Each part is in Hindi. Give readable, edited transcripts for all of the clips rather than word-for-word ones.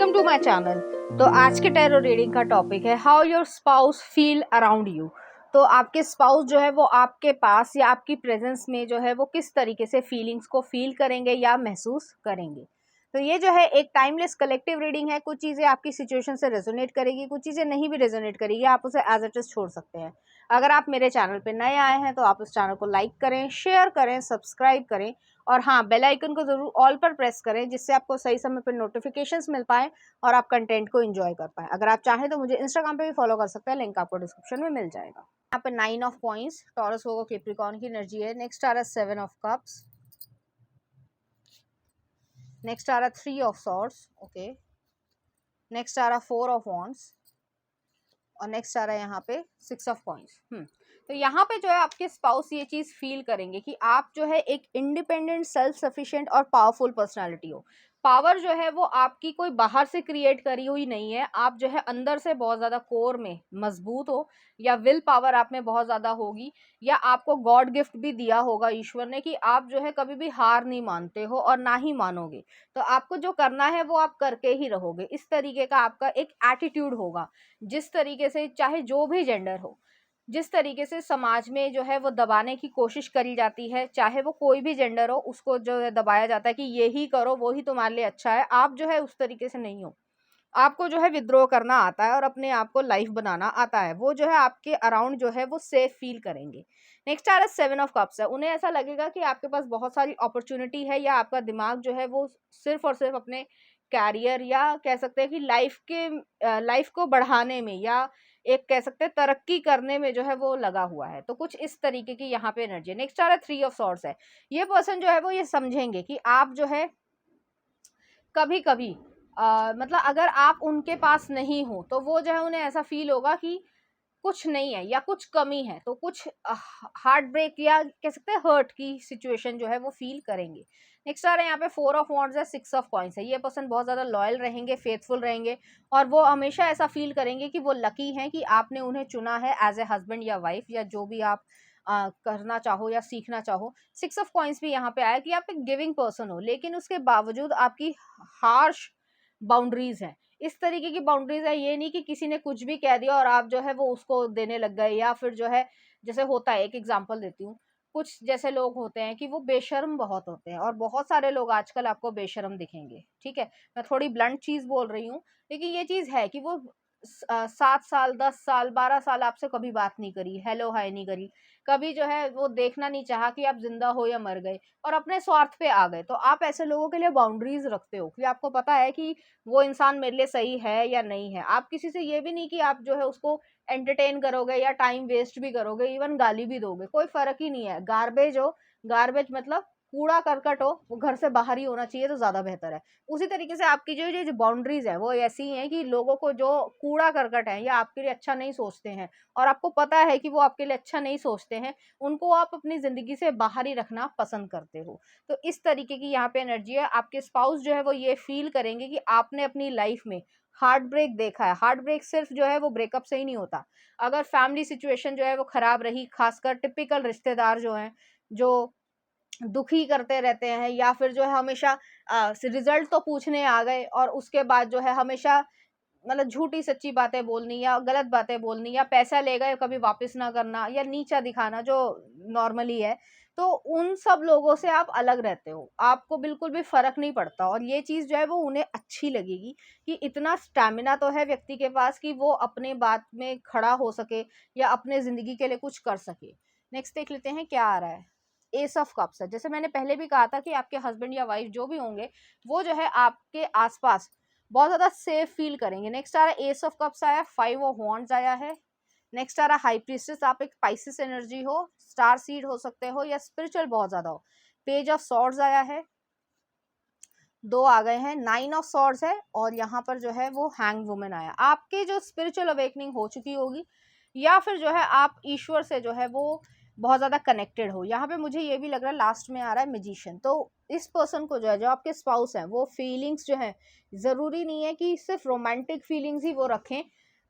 Welcome to my channel. तो आज के टैरो रीडिंग का टॉपिक है how your spouse feel around you. तो आपके स्पाउस जो है वो आपके पास या आपकी प्रेजेंस में जो है वो किस तरीके से फीलिंग्स को फील करेंगे या महसूस करेंगे। तो ये जो है एक टाइमलेस कलेक्टिव रीडिंग है। कुछ चीज़ें आपकी सिचुएशन से रेजोनेट करेगी, कुछ चीज़ें नहीं भी रेजोनेट करेगी, आप उसे एज इट इज छोड़ सकते हैं। अगर आप मेरे चैनल पे नए आए हैं तो आप उस चैनल को लाइक करें, शेयर करें, सब्सक्राइब करें और हाँ, बेल आइकन को जरूर ऑल पर प्रेस करें जिससे आपको सही समय पर नोटिफिकेशंस मिल पाए और आप कंटेंट को एंजॉय कर पाए। अगर आप चाहें तो मुझे इंस्टाग्राम पे भी फॉलो कर सकते हैं, लिंक आपको डिस्क्रिप्शन में मिल जाएगा। यहाँ पे 9 ऑफ कॉइंस टॉरस होगा कैप्रिकॉर्न की एनर्जी है। नेक्स्ट आ रहा है 7 ऑफ कप्स, नेक्स्ट आ रहा 3 ऑफ सॉर्ड्स, ओके, नेक्स्ट आ रहा 4 ऑफ वॉन्ड्स और नेक्स्ट आ रहा है यहाँ पे 6 ऑफ कॉइंस। तो यहाँ पे जो है आपके स्पाउस ये चीज फील करेंगे कि आप जो है एक इंडिपेंडेंट, सेल्फ सफिशिएंट और पावरफुल पर्सनालिटी हो। पावर जो है वो आपकी कोई बाहर से क्रिएट करी हुई नहीं है, आप जो है अंदर से बहुत ज्यादा कोर में मजबूत हो या विल पावर आप में बहुत ज्यादा होगी या आपको गॉड गिफ्ट भी दिया होगा ईश्वर ने कि आप जो है कभी भी हार नहीं मानते हो और ना ही मानोगे। तो आपको जो करना है वो आप करके ही रहोगे। इस तरीके का आपका एक एटीट्यूड होगा। जिस तरीके से चाहे जो भी जेंडर हो, जिस तरीके से समाज में जो है वो दबाने की कोशिश करी जाती है, चाहे वो कोई भी जेंडर हो, उसको जो है दबाया जाता है कि ये ही करो, वो ही तुम्हारे लिए अच्छा है। आप जो है उस तरीके से नहीं हो। आपको जो है विद्रोह करना आता है और अपने आप को लाइफ बनाना आता है। वो जो है आपके अराउंड जो है वो सेफ फील करेंगे। नेक्स्ट आ रहा है 7 ऑफ कप्स है। उन्हें ऐसा लगेगा कि आपके पास बहुत सारी अपॉर्चुनिटी है या आपका दिमाग जो है वो सिर्फ और सिर्फ अपने कैरियर या कह सकते हैं कि लाइफ को बढ़ाने में या एक कह सकते हैं तरक्की करने में जो है वो लगा हुआ है। तो कुछ इस तरीके की यहाँ पे एनर्जी। नेक्स्ट आ रहा है 3 ऑफ सॉर्ड्स है। ये पर्सन जो है वो ये समझेंगे कि आप जो है कभी कभी मतलब अगर आप उनके पास नहीं हो तो वो जो है उन्हें ऐसा फील होगा कि कुछ नहीं है या कुछ कमी है। तो कुछ हार्ट ब्रेक या कह सकते हैं हर्ट की सिचुएशन जो है वो फील करेंगे। नेक्स्ट आ रहा है यहाँ पे 4 ऑफ वॉन्ड्स है, 6 ऑफ कॉइंस है। ये पर्सन बहुत ज्यादा लॉयल रहेंगे, फेथफुल रहेंगे और वो हमेशा ऐसा फील करेंगे कि वो लकी हैं कि आपने उन्हें चुना है एज ए हस्बैंड या वाइफ या जो भी आप करना चाहो या सीखना चाहो। 6 ऑफ कॉइंस भी यहाँ पे आया कि आप एक गिविंग पर्सन हो, लेकिन उसके बावजूद आपकी हार्श बाउंड्रीज हैं। इस तरीके की बाउंड्रीज है, ये नहीं कि किसी ने कुछ भी कह दिया और आप जो है वो उसको देने लग गए या फिर जो है जैसे होता है। एक एग्जांपल देती हूँ। कुछ जैसे लोग होते हैं कि वो बेशर्म बहुत होते हैं और बहुत सारे लोग आजकल आपको बेशर्म दिखेंगे, ठीक है। मैं थोड़ी ब्लंट चीज बोल रही हूँ, लेकिन ये चीज है कि वो 7 साल, 10 साल, 12 साल आपसे कभी बात नहीं करी, हेलो हाय नहीं करी, कभी जो है वो देखना नहीं चाहा कि आप जिंदा हो या मर गए और अपने स्वार्थ पे आ गए। तो आप ऐसे लोगों के लिए बाउंड्रीज रखते हो कि आपको पता है कि वो इंसान मेरे लिए सही है या नहीं है। आप किसी से ये भी नहीं कि आप जो है उसको एंटरटेन करोगे या टाइम वेस्ट भी करोगे, इवन गाली भी दोगे, कोई फर्क ही नहीं है। गार्बेज हो, गार्बेज मतलब कूड़ा करकट हो, वो घर से बाहर ही होना चाहिए तो ज्यादा बेहतर है। उसी तरीके से आपकी जो बाउंड्रीज है वो ऐसी हैं कि लोगों को जो कूड़ा करकट है या आपके लिए अच्छा नहीं सोचते हैं और आपको पता है कि वो आपके लिए अच्छा नहीं सोचते हैं, उनको आप अपनी जिंदगी से बाहर ही रखना पसंद करते हो। तो इस तरीके की यहाँ पे एनर्जी है। आपके स्पाउस जो है वो ये फील करेंगे कि आपने अपनी लाइफ में हार्ट ब्रेक देखा है। हार्ट ब्रेक सिर्फ जो है वो ब्रेकअप से ही नहीं होता। अगर फैमिली सिचुएशन जो है वो खराब रही, खासकर टिपिकल रिश्तेदार जो हैं, जो दुखी करते रहते हैं या फिर जो है हमेशा रिजल्ट तो पूछने आ गए और उसके बाद जो है हमेशा मतलब झूठी सच्ची बातें बोलनी या गलत बातें बोलनी या पैसा ले गए कभी वापस ना करना या नीचा दिखाना जो नॉर्मली है। तो उन सब लोगों से आप अलग रहते हो, आपको बिल्कुल भी फर्क नहीं पड़ता और ये चीज जो है वो उन्हें अच्छी लगेगी कि इतना स्टैमिना तो है व्यक्ति के पास कि वो अपने बात में खड़ा हो सके या अपने जिंदगी के लिए कुछ कर सके। नेक्स्ट देख लेते हैं क्या आ रहा है। एस ऑफ कप्स है। जैसे मैंने पहले भी कहा था कि आपके हस्बैंड या वाइफ जो भी होंगे वो जो है आपके आसपास बहुत ज्यादा सेफ फील करेंगे। नेक्स्ट आ रहा है एस ऑफ कप्स आया, 5 ऑफ वॉन्ड्स आया है। नेक्स्ट आ रहा है हाई प्रीस्टेस। आप एक पाइसिस एनर्जी हो, स्टार सीड हो सकते हो या स्पिरिचुअल बहुत ज्यादा हो। पेज ऑफ सॉर्ड्स आया है, 2 आ गए हैं। 9 ऑफ सॉर्ड्स है और यहाँ पर जो है वो हैंग वुमेन आया। आपके जो स्पिरिचुअल अवेकनिंग हो चुकी होगी या फिर जो है आप ईश्वर से जो है वो बहुत ज्यादा कनेक्टेड हो। यहाँ पे मुझे ये भी लग रहा है लास्ट में आ रहा है मैजिशियन। तो इस पर्सन को जो है, जो आपके स्पाउस हैं, वो फीलिंग्स जो है जरूरी नहीं है कि सिर्फ रोमांटिक फीलिंग्स ही वो रखें।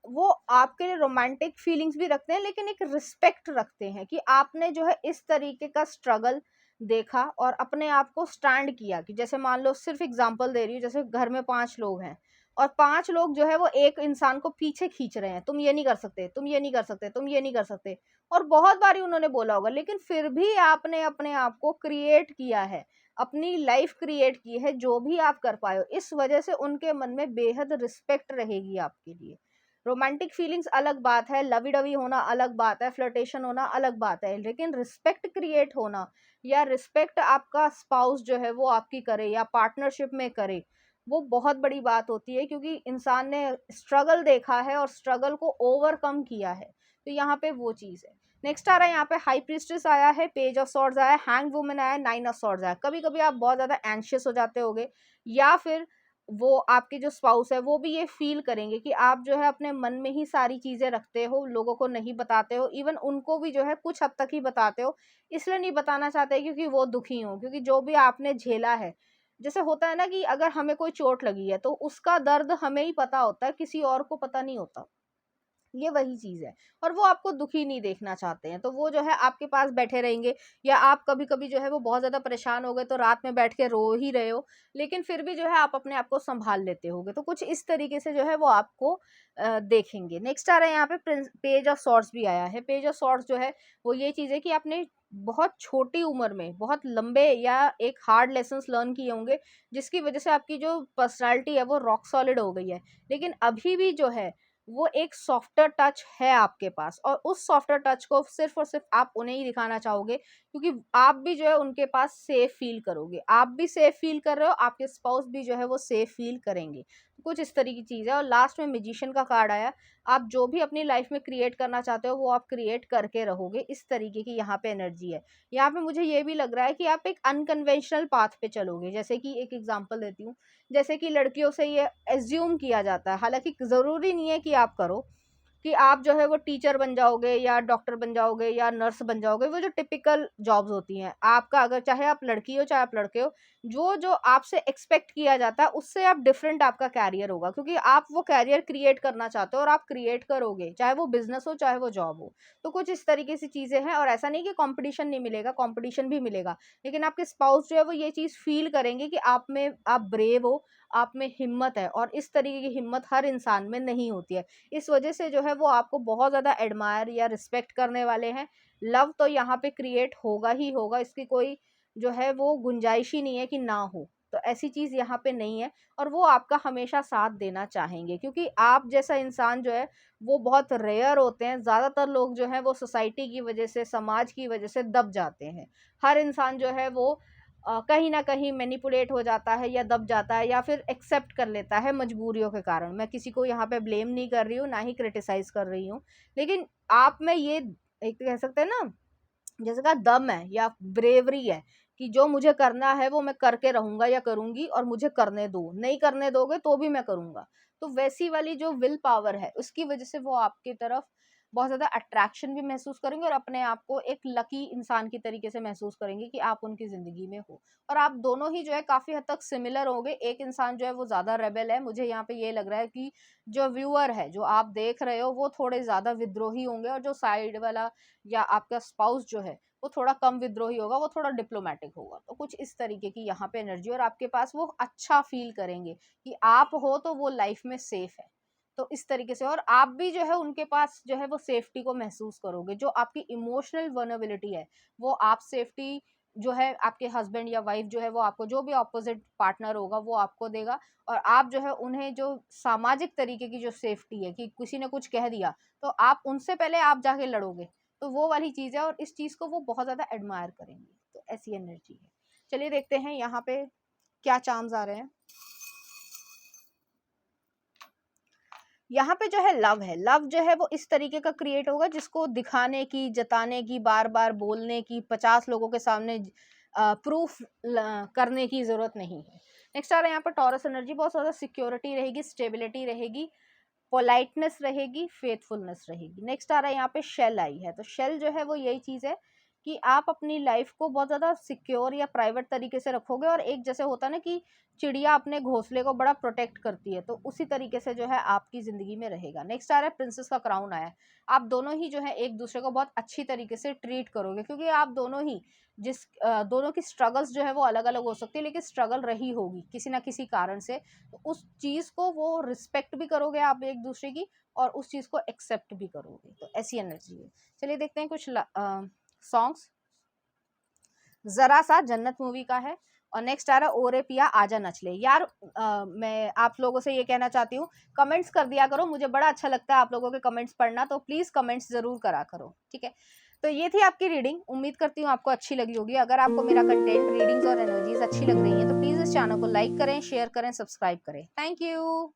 वो आपके लिए रोमांटिक फीलिंग्स भी रखते हैं लेकिन एक रिस्पेक्ट रखते हैं कि आपने जो है इस तरीके का स्ट्रगल देखा और अपने आप को स्टैंड किया। कि जैसे मान लो, सिर्फ एग्जांपल दे रही हूँ, जैसे घर में 5 लोग हैं और 5 लोग जो है वो एक इंसान को पीछे खींच रहे हैं, तुम ये नहीं कर सकते, तुम ये नहीं कर सकते, तुम ये नहीं कर सकते। और बहुत बारी उन्होंने बोला होगा, लेकिन फिर भी आपने अपने आप को क्रिएट किया है, अपनी लाइफ क्रिएट की है, जो भी आप कर पाए हो। इस वजह से उनके मन में बेहद रिस्पेक्ट रहेगी आपके लिए। रोमांटिक फीलिंग्स अलग बात है, लवी डवी होना अलग बात है, फ्लर्टेशन होना अलग बात है, लेकिन रिस्पेक्ट क्रिएट होना या रिस्पेक्ट आपका स्पाउस जो है वो आपकी करे या पार्टनरशिप में करे, वो बहुत बड़ी बात होती है, क्योंकि इंसान ने स्ट्रगल देखा है और स्ट्रगल को ओवरकम किया है। तो यहाँ पे वो चीज़ है। नेक्स्ट आ रहा है यहाँ पे हाई प्रीस्टेस आया है, पेज ऑफ सॉर्ड्स आया है, हैंग वुमन आया है, नाइन ऑफ सॉर्ड्स आया है। कभी कभी आप बहुत ज़्यादा एंशियस हो जाते होगे, या फिर वो आपके जो स्पाउस है वो भी ये फील करेंगे कि आप जो है अपने मन में ही सारी चीज़ें रखते हो, लोगों को नहीं बताते हो, इवन उनको भी जो है कुछ हद तक ही बताते हो। इसलिए नहीं बताना चाहते क्योंकि वो दुखी हो, क्योंकि जो भी आपने झेला है, जैसे होता है ना कि अगर हमें कोई चोट लगी है तो उसका दर्द हमें ही पता होता है, किसी और को पता नहीं होता। ये वही चीज़ है, और वो आपको दुखी नहीं देखना चाहते हैं, तो वो जो है आपके पास बैठे रहेंगे। या आप कभी कभी जो है वो बहुत ज़्यादा परेशान हो गए तो रात में बैठ के रो ही रहे हो, लेकिन फिर भी जो है आप अपने आप को संभाल लेते होगे। तो कुछ इस तरीके से जो है वो आपको देखेंगे। नेक्स्ट आ रहा है यहाँ पे पेज ऑफ सॉर्ड्स भी आया है। पेज ऑफ सॉर्ड्स जो है वो ये चीज़ है कि आपने बहुत छोटी उम्र में बहुत लंबे या एक हार्ड लेसन्स लर्न किए होंगे, जिसकी वजह से आपकी जो पर्सनालिटी है वो रॉक सॉलिड हो गई है। लेकिन अभी भी जो है वो एक सॉफ्टर टच है आपके पास, और उस सॉफ्टर टच को सिर्फ और सिर्फ आप उन्हें ही दिखाना चाहोगे, क्योंकि आप भी जो है उनके पास सेफ फील करोगे। आप भी सेफ फील कर रहे हो, आपके स्पाउस भी जो है वो सेफ फील करेंगे। कुछ इस तरह की चीज़ है। और लास्ट में मैजिशियन का कार्ड आया। आप जो भी अपनी लाइफ में क्रिएट करना चाहते हो वो आप क्रिएट करके रहोगे, इस तरीके की यहाँ पे एनर्जी है। यहाँ पे मुझे ये भी लग रहा है कि आप एक अनकन्वेंशनल पाथ पे चलोगे। जैसे कि एक एग्जांपल देती हूँ, जैसे कि लड़कियों से ये एज्यूम किया जाता है, हालांकि ज़रूरी नहीं है कि आप करो, कि आप जो है वो टीचर बन जाओगे या डॉक्टर बन जाओगे या नर्स बन जाओगे। वो जो टिपिकल जॉब्स होती हैं आपका, अगर चाहे आप लड़की हो चाहे आप लड़के हो, जो जो आपसे एक्सपेक्ट किया जाता है उससे आप डिफरेंट आपका कैरियर होगा, क्योंकि आप वो कैरियर क्रिएट करना चाहते हो और आप क्रिएट करोगे, चाहे वो बिजनेस हो चाहे वो जॉब हो। तो कुछ इस तरीके से चीज़ें हैं। और ऐसा नहीं कि कंपटीशन नहीं मिलेगा, कंपटीशन भी मिलेगा, लेकिन आपके स्पाउस जो है वो ये चीज़ फील करेंगे कि आप में आप ब्रेव हो, आप में हिम्मत है, और इस तरीके की हिम्मत हर इंसान में नहीं होती है। इस वजह से जो है वो आपको बहुत ज़्यादा एडमायर या रिस्पेक्ट करने वाले हैं। लव तो यहाँ पे क्रिएट होगा ही होगा, इसकी कोई जो है वो गुंजाइश ही नहीं है कि ना हो। तो ऐसी चीज़ यहाँ पे नहीं है, और वो आपका हमेशा साथ देना चाहेंगे, क्योंकि आप जैसा इंसान जो है वो बहुत रेयर होते हैं। ज़्यादातर लोग जो है वो सोसाइटी की वजह से, समाज की वजह से दब जाते हैं। हर इंसान जो है वो कहीं ना कहीं मैनिपुलेट हो जाता है या दब जाता है, या फिर एक्सेप्ट कर लेता है मजबूरियों के कारण। मैं किसी को यहाँ पे ब्लेम नहीं कर रही हूँ, ना ही क्रिटिसाइज कर रही हूँ, लेकिन आप में ये एक कह सकते हैं ना, जैसे का दम है या ब्रेवरी है, कि जो मुझे करना है वो मैं करके रहूंगा या करूंगी, और मुझे करने दो, नहीं करने दोगे तो भी मैं करूंगा। तो वैसी वाली जो विल पावर है उसकी वजह से वो आपकी तरफ बहुत ज्यादा अट्रैक्शन भी महसूस करेंगे, और अपने आप को एक लकी इंसान की तरीके से महसूस करेंगे कि आप उनकी जिंदगी में हो। और आप दोनों ही जो है काफी हद तक सिमिलर होंगे। एक इंसान जो है वो ज्यादा रेबेल है, मुझे यहाँ पे ये लग रहा है कि जो व्यूअर है, जो आप देख रहे हो, वो थोड़े ज्यादा विद्रोही होंगे, और जो साइड वाला या आपका स्पाउस जो है वो थोड़ा कम विद्रोही होगा, वो थोड़ा डिप्लोमेटिक होगा। तो कुछ इस तरीके की यहाँ पे एनर्जी, और आपके पास वो अच्छा फील करेंगे कि आप हो तो वो लाइफ में सेफ है। तो इस तरीके से, और आप भी जो है उनके पास जो है वो सेफ्टी को महसूस करोगे। जो आपकी इमोशनल वर्नेबिलिटी है वो आप सेफ्टी जो है आपके हस्बैंड या वाइफ जो है वो आपको, जो भी ऑपोजिट पार्टनर होगा वो आपको देगा। और आप जो है उन्हें जो सामाजिक तरीके की जो सेफ्टी है, कि किसी ने कुछ कह दिया तो आप उनसे पहले आप जाके लड़ोगे, तो वो वाली चीज़ है, और इस चीज़ को वो बहुत ज़्यादा एडमायर करेंगे। तो ऐसी एनर्जी है। चलिए देखते हैं यहाँ पे क्या चार्म्स आ रहे हैं। यहाँ पे जो है लव है, लव जो है वो इस तरीके का क्रिएट होगा जिसको दिखाने की, जताने की, बार बार बोलने की, 50 लोगों के सामने प्रूफ करने की जरूरत नहीं है। नेक्स्ट आ रहा है यहाँ पर टॉरस एनर्जी। बहुत ज़्यादा सिक्योरिटी रहेगी, स्टेबिलिटी रहेगी, पोलाइटनेस रहेगी, फेथफुलनेस रहेगी। नेक्स्ट आ रहा है यहाँ पे शेल आई है। तो शेल जो है वो यही चीज़ है कि आप अपनी लाइफ को बहुत ज़्यादा सिक्योर या प्राइवेट तरीके से रखोगे, और एक जैसे होता है ना कि चिड़िया अपने घोंसले को बड़ा प्रोटेक्ट करती है, तो उसी तरीके से जो है आपकी ज़िंदगी में रहेगा। नेक्स्ट आ रहा है प्रिंसेस का क्राउन आया है। आप दोनों ही जो है एक दूसरे को बहुत अच्छी तरीके से ट्रीट करोगे, क्योंकि आप दोनों ही दोनों की स्ट्रगल्स जो है वो अलग अलग हो सकती है, लेकिन स्ट्रगल रही होगी किसी ना किसी कारण से, तो उस चीज़ को वो रिस्पेक्ट भी करोगे आप एक दूसरे की, और उस चीज़ को एक्सेप्ट भी करोगे। तो ऐसी एनर्जी है। चलिए देखते हैं कुछ सॉन्ग्स। जरा सा जन्नत मूवी का है, और नेक्स्ट आ रहा है ओरे पिया आजा नच ले। यार मैं आप लोगों से ये कहना चाहती हूँ, कमेंट्स कर दिया करो, मुझे बड़ा अच्छा लगता है आप लोगों के कमेंट्स पढ़ना, तो प्लीज़ कमेंट्स ज़रूर करा करो, ठीक है। तो ये थी आपकी रीडिंग, उम्मीद करती हूँ आपको अच्छी लगी होगी। अगर आपको मेरा कंटेंट, रीडिंग्स और एनर्जीज अच्छी लग रही है तो प्लीज़ इस चैनल को लाइक करें, शेयर करें, सब्सक्राइब करें। Thank you.